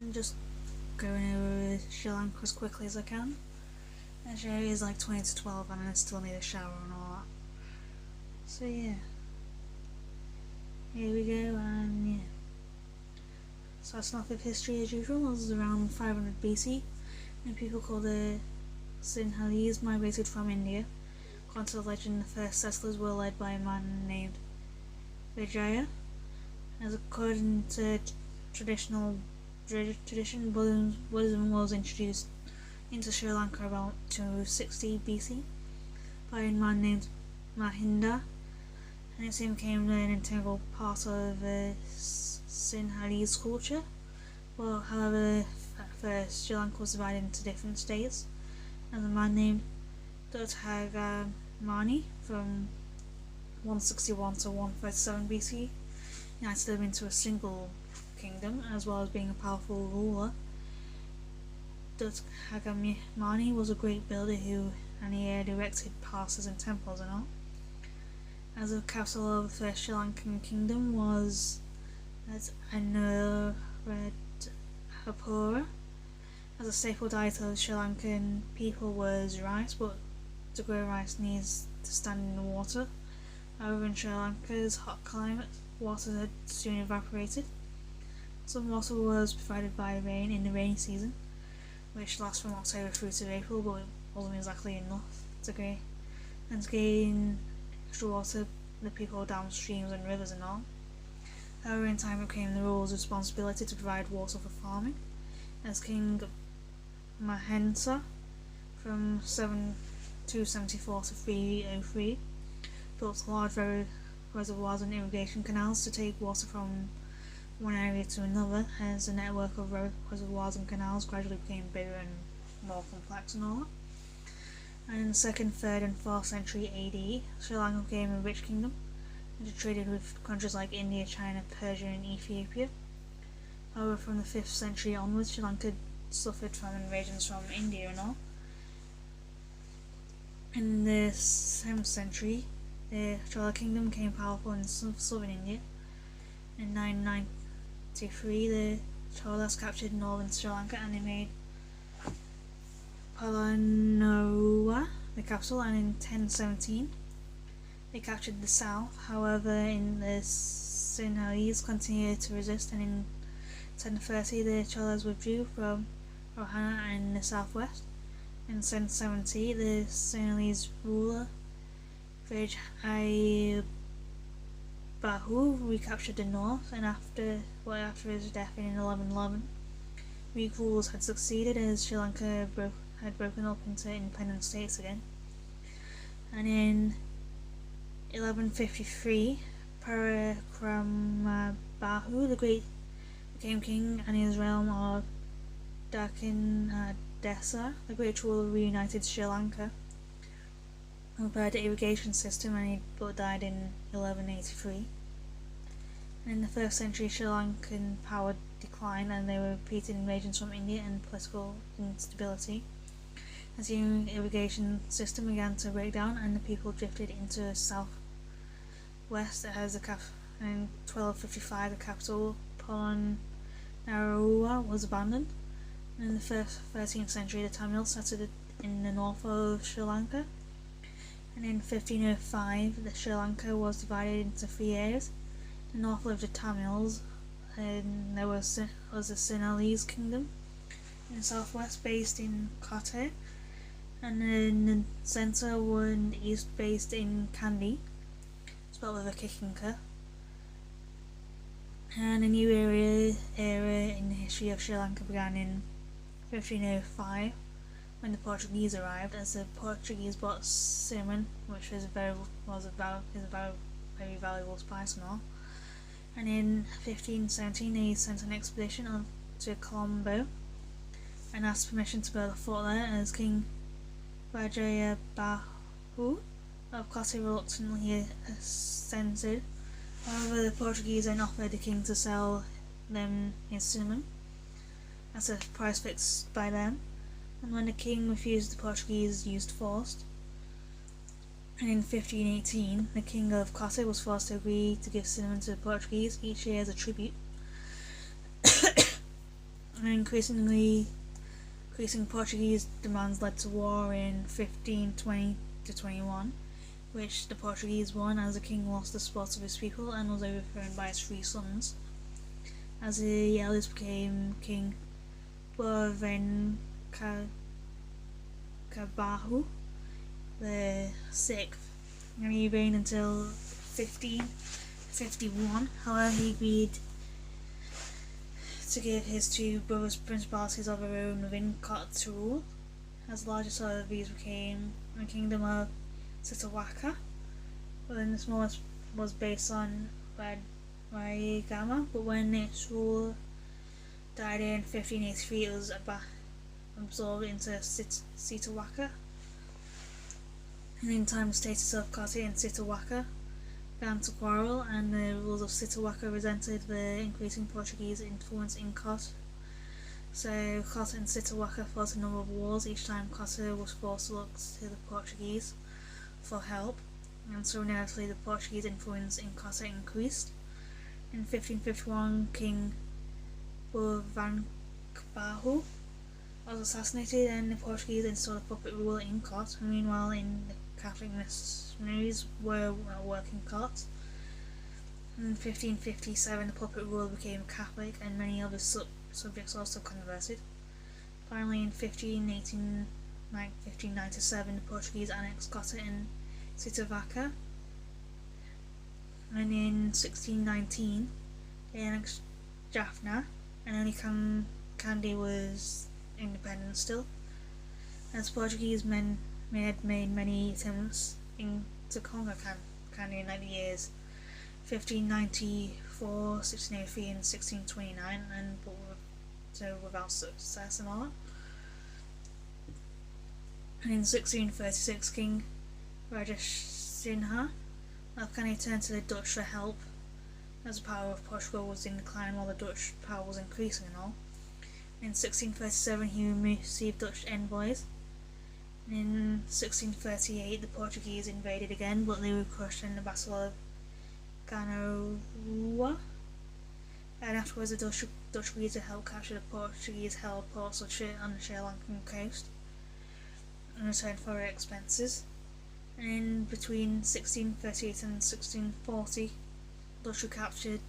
I'm just going over Sri Lanka as quickly as I can. Actually, it is like 20 to 12 and I still need a shower and all that. So yeah, here we go, and yeah. So it's not with history as usual. This is around 500 BC, and people called the Sinhalese migrated from India. According to the legend, the first settlers were led by a man named Vijaya. As according to tradition, Buddhism was introduced into Sri Lanka about 260 BC by a man named Mahinda, and it soon became an integral part of Sinhalese culture. Well, however, at first Sri Lanka was divided into different states, and a man named Mani from 161 to 137 BC united them into a single kingdom, as well as being a powerful ruler. Mani was a great builder and he had erected palaces and temples and all. As the capital of the first Sri Lankan kingdom was at Anuradhapura. As a staple diet of Sri Lankan people was rice, but to grow rice needs to stand in the water. However, in Sri Lanka's hot climate, water had soon evaporated. Some water was provided by rain in the rainy season, which lasts from October through to April, but it wasn't exactly enough to gain extra water. The people down streams and rivers and all. However, in time it became the ruler's responsibility to provide water for farming, as King Mahensa from 274 to 303 built large reservoirs and irrigation canals to take water from one area to another, as the network of reservoirs and canals gradually became bigger and more complex and all that. And in the 2nd, 3rd and 4th century AD, Sri Lanka became a rich kingdom, and it traded with countries like India, China, Persia and Ethiopia. However, from the 5th century onwards, Sri Lanka suffered from invasions from India and all. In the 7th century, the Chola kingdom became powerful in southern India. In 993, the Cholas captured northern Sri Lanka and they made Polonnaruwa the capital, and in 1017 they captured the south. However, in the Sinhalese continued to resist, and in 1030 the Cholas withdrew from Rohana in the southwest. In 1070 the Sinhalese ruler Vijaybahu recaptured the north, and after his death in 1111, Greek rulers had succeeded as Sri Lanka had broken up into independent states again. And in 1153, Parakramabahu the Great became king, and in his realm of Dakinadesa, the great ruler reunited Sri Lanka, repaired the irrigation system, and he died in 1183. And in the 1st century, Sri Lankan power declined, and there were repeated invasions from India and political instability. As the irrigation system began to break down, and the people drifted into the southwest, as in 1255 the capital Polonnaruwa was abandoned. And in the 13th century, the Tamils settled in the north of Sri Lanka. And in 1505, Sri Lanka was divided into 3 areas. The north lived the Tamils, and there was the Sinhalese kingdom in the southwest, based in Kotte, and in the centre and the east, based in Kandy, spelled with a kikinka. And a new era in the history of Sri Lanka began in 1505, when the Portuguese arrived, as the Portuguese brought cinnamon, which is a very valuable spice and all. And in 1517 they sent an expedition to Colombo and asked permission to build a fort there, as King Rajayabahu of Kotte reluctantly assented. However, the Portuguese then offered the king to sell them his cinnamon as a price fixed by them, and when the king refused, the Portuguese used force. And in 1518, the king of Kotte was forced to agree to give cinnamon to the Portuguese each year as a tribute. And in increasing Portuguese demands led to war in 1520 to 21, which the Portuguese won as the king lost the support of his people and was overthrown by his three sons. As the eldest became king, Boaventurado the sixth, and he reigned until 1551. However, he agreed to give his two brothers principalities of their own within Cot to rule. As the largest of these became the kingdom of Titiwaka. Within the smallest was based on Gama, but when its ruler died in 1583, it was absorbed into Titiwaka. And in time, the status of Coti and Titiwaka began to quarrel, and the rulers of Titiwaka resented the increasing Portuguese influence in Cot. So Cot and Titiwaka fought a number of wars. Each time Cota was forced to look to the Portuguese for help, and so inevitably the Portuguese influence in Cota increased. In 1551, King Boaventurado was assassinated, and the Portuguese installed a puppet ruler in Cot. Meanwhile, in the Catholic missionaries were working Cot. In 1557, the puppet ruler became Catholic, and many of his subjects also converted. Finally, in 1597, the Portuguese annexed Cota and Titiwaka, and in 1619, they annexed Jaffna, and only Kandy was independent still. As Portuguese men had made many attempts to conquer Kandy in later years, 1594, 1603 and 1629, and without success and all that. And in 1636, King Rajasinha of Kandy turned to the Dutch for help, as the power of Portugal was in decline while the Dutch power was increasing and all. In 1637, he received Dutch envoys. In 1638, the Portuguese invaded again, but they were crushed in the Battle of Ganarua. And afterwards, the Dutch agreed to help capture the Portuguese-held ports on the Sri Lankan coast in return for their expenses. And in between 1638 and 1640, the Dutch captured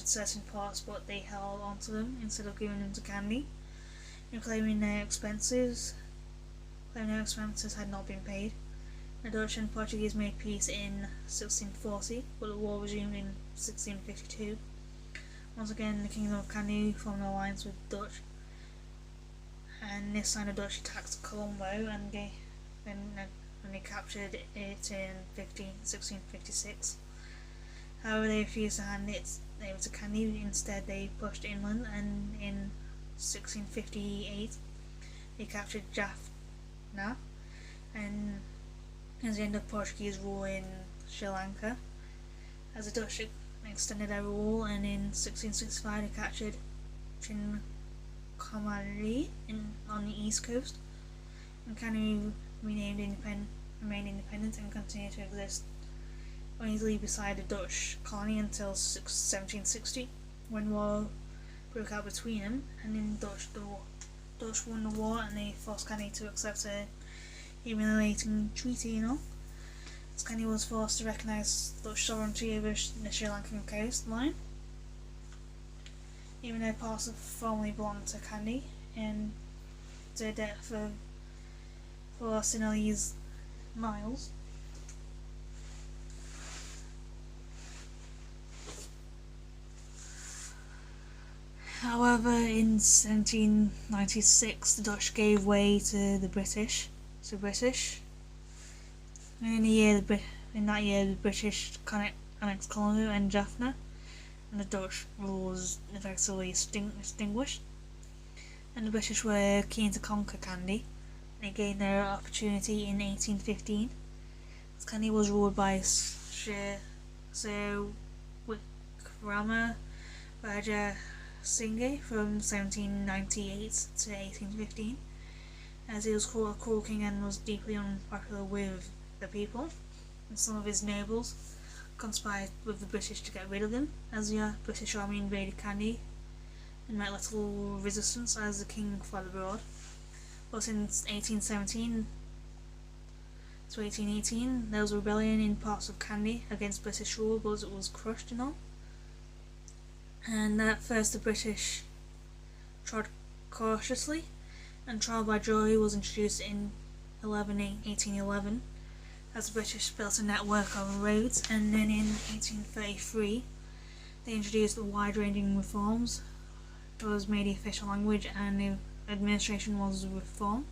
certain ports, but they held onto them instead of giving them to Kandy, and claiming their expenses had not been paid. The Dutch and Portuguese made peace in 1640, but the war resumed in 1652. Once again, the Kingdom of Kandy formed an alliance with the Dutch, and this time the Dutch attacked Colombo, and they captured it in 1656. However, they refused to hand it over to Kandy. Instead, they pushed inland, and in 1658 they captured Jaffna, and as the end of Portuguese rule in Sri Lanka. As the Dutch extended their rule, and in 1665 they captured Trincomalee on the east coast, and Kandy remained independent and continued to exist uneasily beside the Dutch colony until 1760, when war broke out between them, and then the Dutch won the war, and they forced Kandy to accept a humiliating treaty, as Kandy was forced to recognise Dutch sovereignty over the Sri Lankan coastline, even though parts formerly belonged to Kandy, and to the depth of 4 Sinhalese miles. However, in 1796, the Dutch gave way to the British. And in that year, the British annexed Colombo and Jaffna, and the Dutch rule was effectively extinguished. And the British were keen to conquer Kandy. They gained their opportunity in 1815. As Kandy was ruled by Sir Wikrama Raja Singh from 1798 to 1815, as he was called a cruel king and was deeply unpopular with the people, and some of his nobles conspired with the British to get rid of him. As the British army invaded Kandy, and met little resistance as the king fled abroad. But in 1817 to 1818, there was a rebellion in parts of Kandy against British rule, but it was crushed and all. And at first the British trod cautiously, and trial by jury was introduced in 1811 as the British built a network of roads, and then in 1833 they introduced wide-ranging reforms. It was made the official language and the administration was reformed.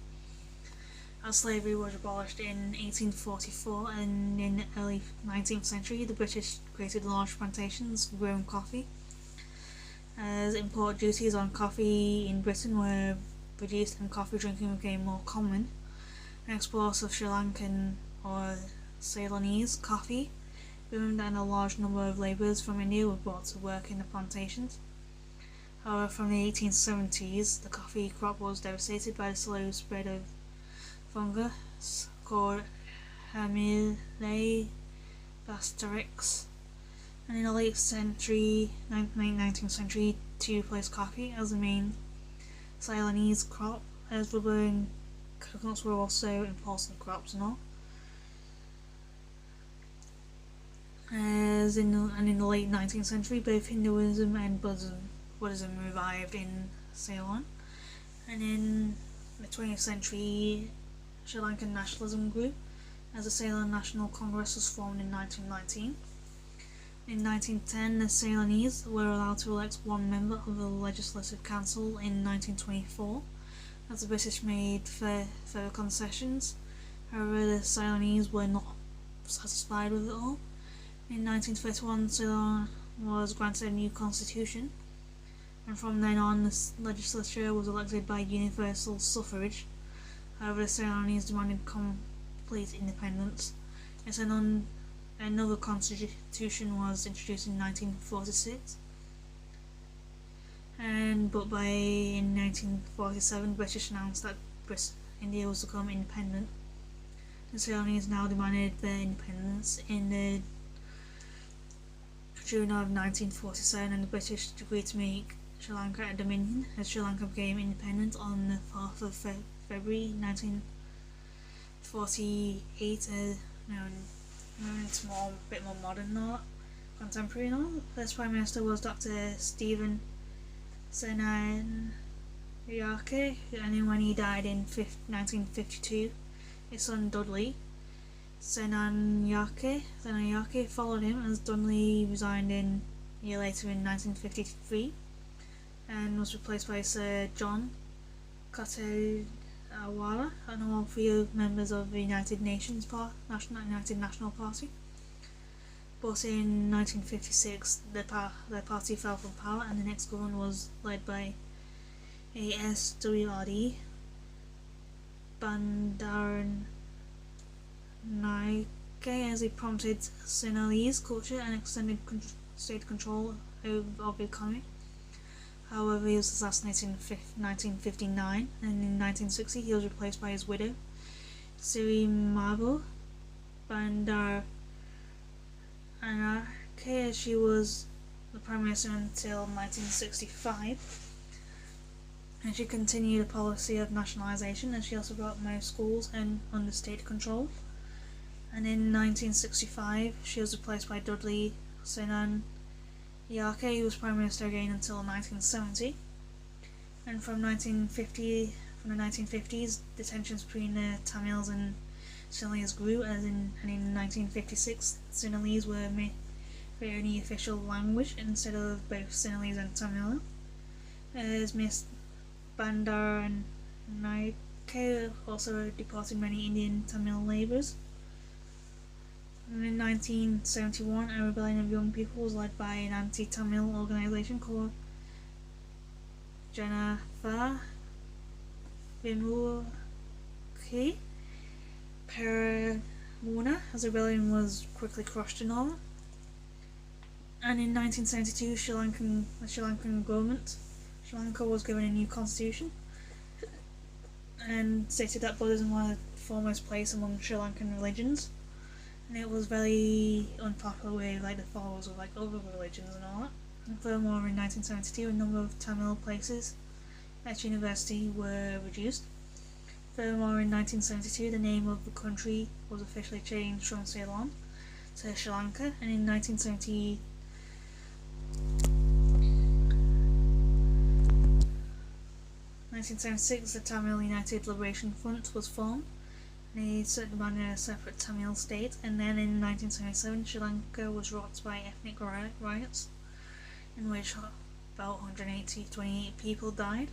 As slavery was abolished in 1844, and in the early 19th century the British created large plantations growing coffee. As import duties on coffee in Britain were reduced and coffee drinking became more common, exports of Sri Lankan or Ceylonese coffee boomed, and a large number of labourers from India were brought to work in the plantations. However, from the 1870s, the coffee crop was devastated by the slow spread of fungus called Hamilea basterix, and in the late 19th century to replace coffee as the main Ceylonese crop, as rubber and coconuts were also important crops and all. In the late 19th century, both Hinduism and Buddhism revived in Ceylon, and in the 20th century, Sri Lankan nationalism grew as the Ceylon National Congress was formed in 1919. In 1910, the Ceylonese were allowed to elect one member of the Legislative Council in 1924, as the British made further concessions. However, the Ceylonese were not satisfied with it all. In 1931, Ceylon was granted a new constitution, and from then on the legislature was elected by universal suffrage. However, the Ceylonese demanded complete independence. Another constitution was introduced in 1946, but in 1947, British announced that India was to become independent. The Ceylonese now demanded their independence in the June of 1947, and the British agreed to make Sri Lanka a dominion, as Sri Lanka became independent on the 4th of February 1948. It's a bit more modern or contemporary and all. The first Prime Minister was Dr. Stephen Senanayake, and then when he died in 1952, his son Dudley Senanayake followed him, as Dudley resigned a year later in 1953 and was replaced by Sir John Katawala, and all three members of the United National Party. But in 1956, their party fell from power, and the next government was led by ASWRD Bandaranaike, as it promoted Sinhalese culture and extended state control of the economy. However, he was assassinated in 1959, and in 1960 he was replaced by his widow, Sirimavo Bandaranaike, as she was the Prime Minister until 1965, and she continued a policy of nationalisation, and she also brought most schools under state control. And in 1965 she was replaced by Dudley Senanayake, who was Prime Minister again until 1970. And from the 1950s, the tensions between the Tamils and Sinhalese grew, and in 1956 Sinhalese were made the only official language instead of both Sinhalese and Tamil. As Miss Bandaranaike also deported many Indian Tamil labourers. And in 1971, a rebellion of young people was led by an anti-Tamil organisation called Janatha Vimukhi Peramuna, as the rebellion was quickly crushed in all. And in 1972, the Sri Lankan government, Sri Lanka was given a new constitution and stated that Buddhism was the foremost place among Sri Lankan religions. And it was very unpopular with the followers of other religions and all that. And furthermore, in 1972, a number of Tamil places at university were reduced. Furthermore, in 1972, the name of the country was officially changed from Ceylon to Sri Lanka, and in 1976, the Tamil United Liberation Front was formed, and it demanded a separate Tamil state. And then in 1977, Sri Lanka was rocked by ethnic riots, in which about 128 people died.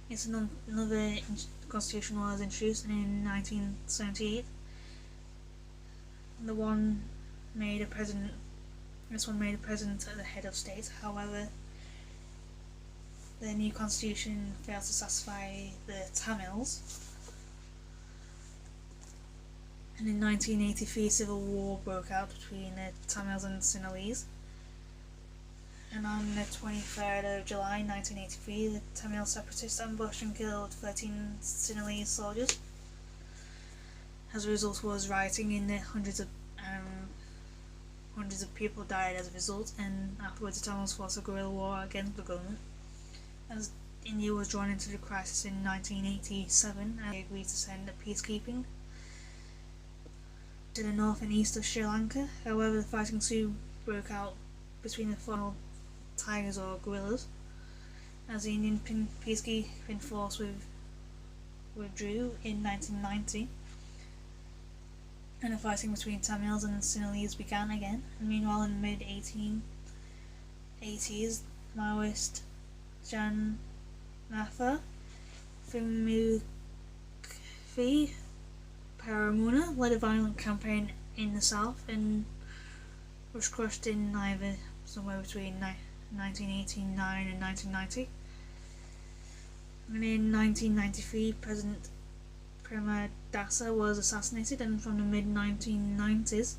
It's another constitution was introduced, and in 1978, this one made a president at the head of state. However, the new constitution failed to satisfy the Tamils, and in 1983 civil war broke out between the Tamils and Sinhalese. And on the 23rd of July 1983, the Tamil separatists ambushed and killed 13 Sinhalese soldiers. As a result, was rioting in the hundreds of people died as a result, and afterwards the Tamils fought a guerrilla war against the government. As India was drawn into the crisis in 1987, and they agreed to send peacekeeping to the north and east of Sri Lanka. However, the fighting soon broke out between the former tigers or guerrillas, as the Indian peacekeeping force withdrew in 1990, and the fighting between Tamils and Sinhalese began again. And meanwhile, in the mid-1880s, Maoist Janatha Vimukhi Paramuna led a violent campaign in the south and was crushed in either somewhere between 1989 and 1990. And in 1993, President Premadasa was assassinated, and from the mid-1990s,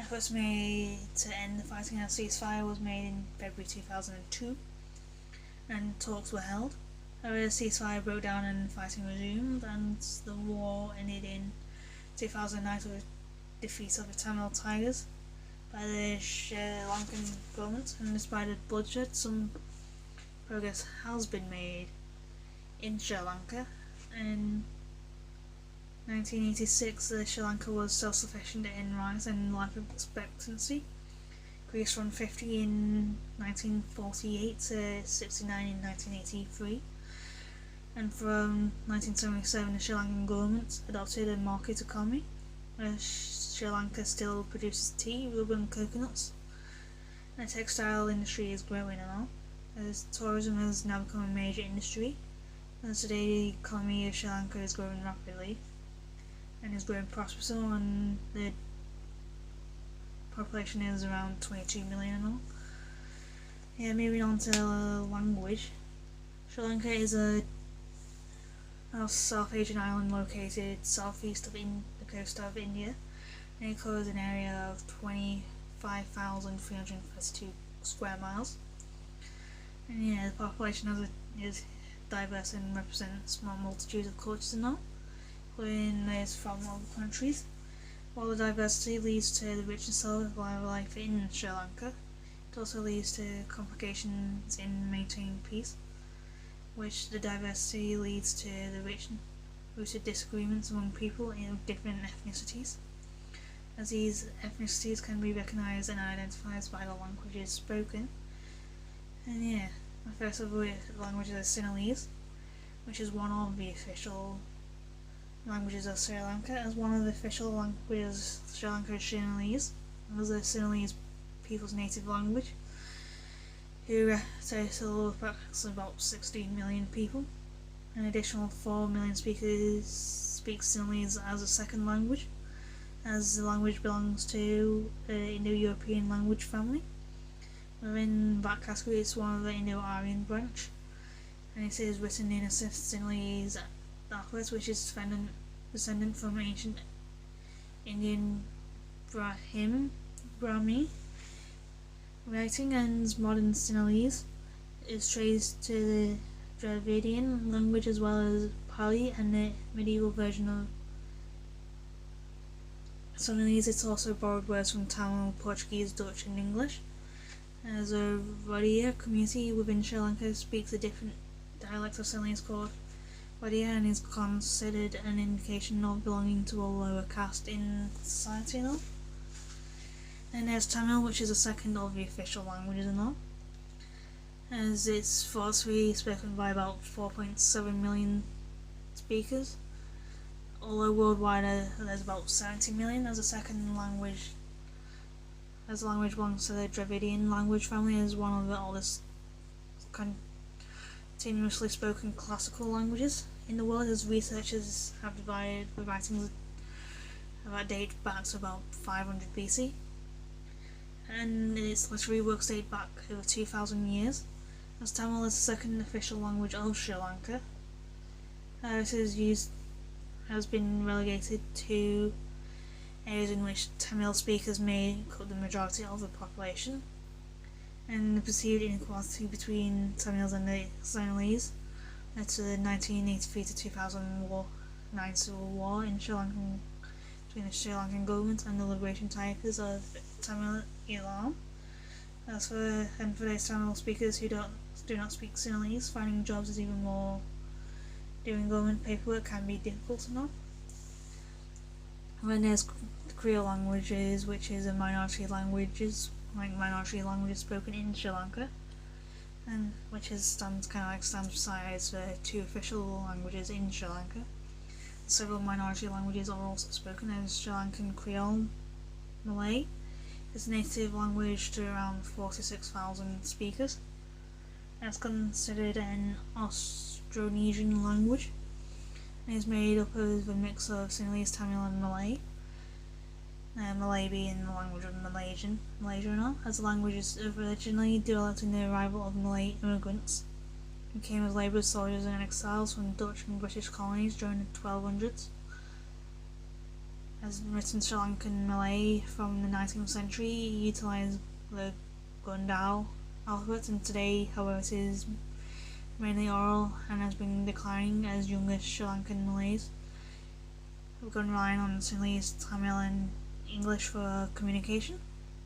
efforts made to end the fighting and a ceasefire was made in February 2002, and talks were held. However, the ceasefire broke down and fighting resumed, and the war ended in 2009 with the defeat of the Tamil Tigers by the Sri Lankan government, and despite the bloodshed, some progress has been made in Sri Lanka. In 1986, Sri Lanka was self-sufficient in rice, and life expectancy increased from 50 in 1948 to 69 in 1983. And from 1977, the Sri Lankan government adopted a market economy, where Sri Lanka still produces tea, rubber and coconuts, and the textile industry is growing and all, as tourism has now become a major industry, and today the economy of Sri Lanka is growing rapidly and is growing prosperously, and the population is around 22 million and all. Yeah, moving on to language. Sri Lanka is a South Asian island located southeast of the coast of India, and it covers an area of 25,332 square miles. And yeah, the population is diverse and represents a multitude of cultures and all, including those from other countries. While the diversity leads to the richness of life in Sri Lanka, it also leads to complications in maintaining peace, which the diversity leads to the rooted disagreements among people in different ethnicities, as these ethnicities can be recognized and identified by the languages spoken. And yeah, the first of the languages is Sinhalese, which is one of the official languages of Sri Lanka. As one of the official languages of Sri Lanka is Sinhalese, as the Sinhalese people's native language, who total approximately about 16 million people. An additional 4 million speakers speak Sinhalese as a second language, as the language belongs to the Indo-European language family. Within that category, it's one of the Indo-Aryan branch, and it is written in a Sinhalese alphabet, which is descendant from ancient Indian Brahmi writing, and modern Sinhalese is traced to the Dravidian language as well as Pali and the medieval version of Sinhalese. It's also borrowed words from Tamil, Portuguese, Dutch and English, As a Rhodia community within Sri Lanka speaks a different dialect of Sinhalese called Rhodia and is considered an indication of belonging to a lower caste in society now. And there's Tamil, which is the second of the official languages now, as it's thought to be spoken by about 4.7 million speakers, although worldwide there's about 70 million. As a second language, as the language belongs to the Dravidian language family, as one of the oldest continuously spoken classical languages in the world, as researchers have divided the writings that date back to about 500 BC, and its literary works date back over 2,000 years, as Tamil is the second official language of Sri Lanka. It has been relegated to areas in which Tamil speakers make up the majority of the population, and the perceived inequality between Tamils and the Sinhalese led to the 1983 to 2009 civil war in Sri Lanka between the Sri Lankan government and the Liberation Tigers of Tamil Eelam. For those Tamil speakers who do not speak Sinhalese, finding jobs is even more. Doing government paperwork can be difficult enough. And then there's the Creole languages, which is a minority languages spoken in Sri Lanka, and which stands beside the two official languages in Sri Lanka. Several minority languages are also spoken, as Sri Lankan Creole Malay is a native language to around 46,000 speakers. It's considered an Austronesian language and is made up of a mix of Sinhalese, Tamil and Malay. Malay being the language of Malaysia now, as the language is originally developed in the arrival of Malay immigrants who came as labourers, soldiers and exiles from Dutch and British colonies during the 1200s. As written Sri Lankan Malay from the 19th century utilised the Gundal alphabet, and today, however, it is mainly oral and has been declining as younger Sri Lankan Malays have gone relying on Sinhalese, Tamil and English for communication.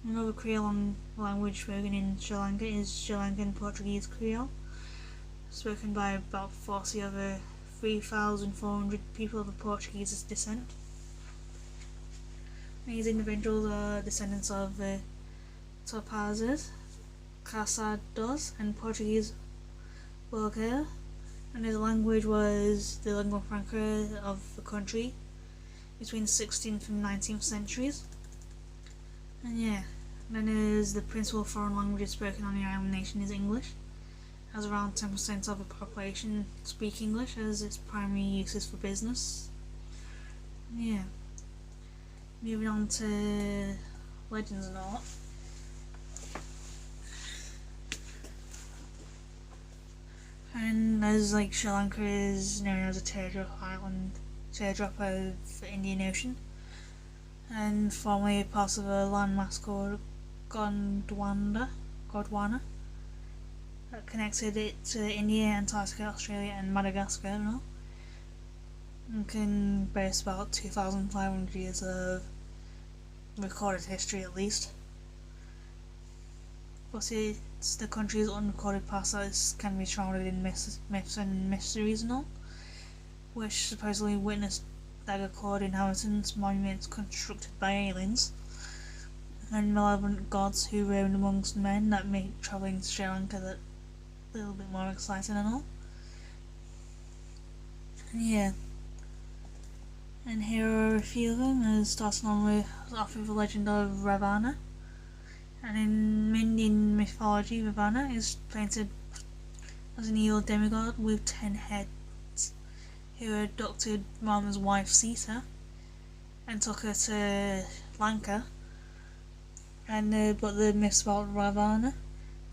Another Creole language spoken in Sri Lanka is Sri Lankan Portuguese Creole, spoken by about 40 of the 3,400 people of Portuguese descent. These individuals are descendants of the Topazes, Caçadores and Portuguese Bulgaria, and his language was the lingua franca of the country between the 16th and 19th centuries. And then there's the principal foreign language spoken on the island nation is English, as around 10% of the population speak English as its primary use is for business. Moving on to legends and all. And as Sri Lanka is known as a teardrop of the Indian Ocean, and formerly part of a landmass called Gondwana, that connected it to India, Antarctica, Australia and Madagascar and can boast about 2,500 years of recorded history at least. But it's the country's unrecorded past that can be shrouded in myths and mysteries and all, which supposedly witnessed dagger-clawed inhabitants, monuments constructed by aliens, and malevolent gods who roamed amongst men that make travelling to Sri Lanka that little bit more exciting and all. And here are a few of them, starting off with the legend of Ravana. And in Indian mythology, Ravana is painted as an evil demigod with 10 heads, who abducted Rama's wife Sita and took her to Lanka. But the myths about Ravana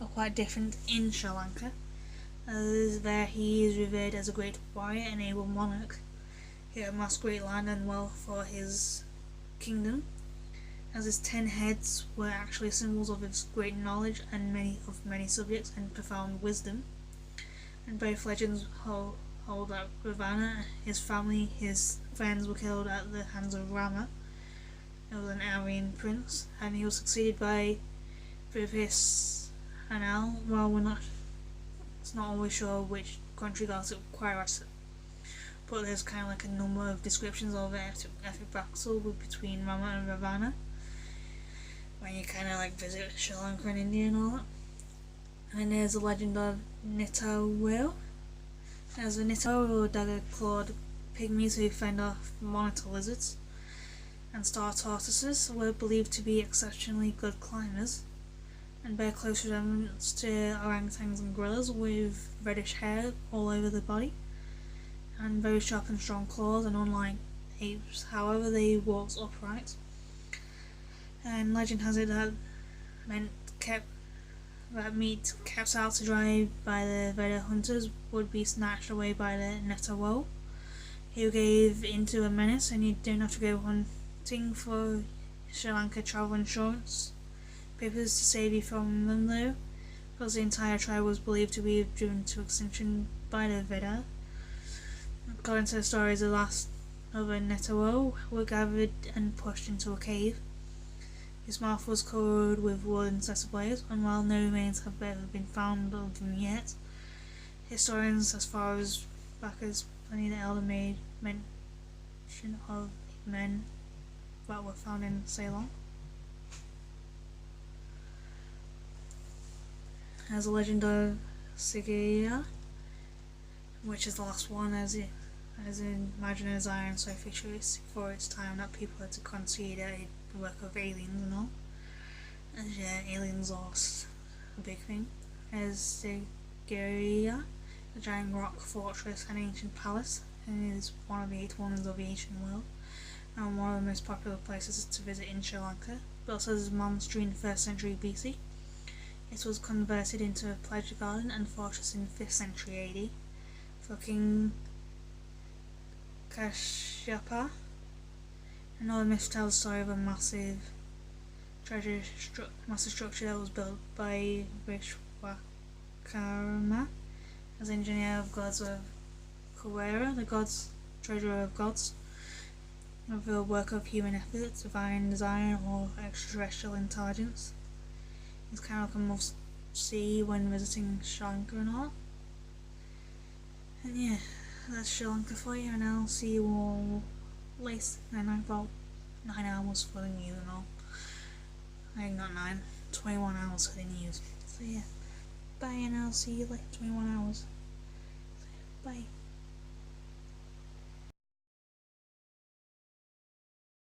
are quite different in Sri Lanka, as there he is revered as a great warrior and able monarch who amassed great land and wealth for his kingdom, as his 10 heads were actually symbols of his great knowledge and many subjects and profound wisdom. And both legends hold that Ravana, his family, his friends were killed at the hands of Rama, who was an Aryan prince, and he was succeeded by both his And now, well, it's not always sure which country got it quite right, but there's kind of like a number of descriptions of epic battle between Rama and Ravana when you kind of like visit Sri Lanka and India and all that. And there's a legend of Nita whale. There's a Nita whale, dagger-clawed pygmies who fend off monitor lizards, and star tortoises were believed to be exceptionally good climbers, and bear close resemblance to orangutans and gorillas with reddish hair all over the body, and very sharp and strong claws, and unlike apes, however, they walked upright. And legend has it that meat kept out to dry by the Veda hunters would be snatched away by the Netawo, who gave into a menace, and you don't have to go hunting for Sri Lanka travel insurance papers to save you from them though, because the entire tribe was believed to be driven to extinction by the Veda. According to the stories, the last of a Netawo were gathered and pushed into a cave. His mouth was covered with wooden blades, and while no remains have ever been found of him yet, historians as far as back as Pliny the Elder made mention of men that were found in Ceylon. There's a legend of Sigiriya, which is the last one, as imagined as iron so futuristic for its time that people had to consider it the work of aliens and all. And yeah, aliens are a big thing. There's Sigiriya, a giant rock fortress and ancient palace, and is one of the 8 wonders of the ancient world, and one of the most popular places to visit in Sri Lanka. Built as a monastery in the 1st century BC, it was converted into a pleasure garden and fortress in the 5th century AD for King Kashyapa. Another myth tells the story of a massive structure that was built by Vishwakarma as engineer of gods of Kuvera, the gods, treasurer of gods, of the work of human effort, divine design, or extraterrestrial intelligence. It's kind of like a must-see when visiting Sri Lanka and all. And yeah, that's Sri Lanka for you, and I'll see you all later. And I've got 9 hours for the news and all. I think not 9, 21 hours for the news. So yeah, bye, and I'll see you later. 21 hours. So, yeah, bye.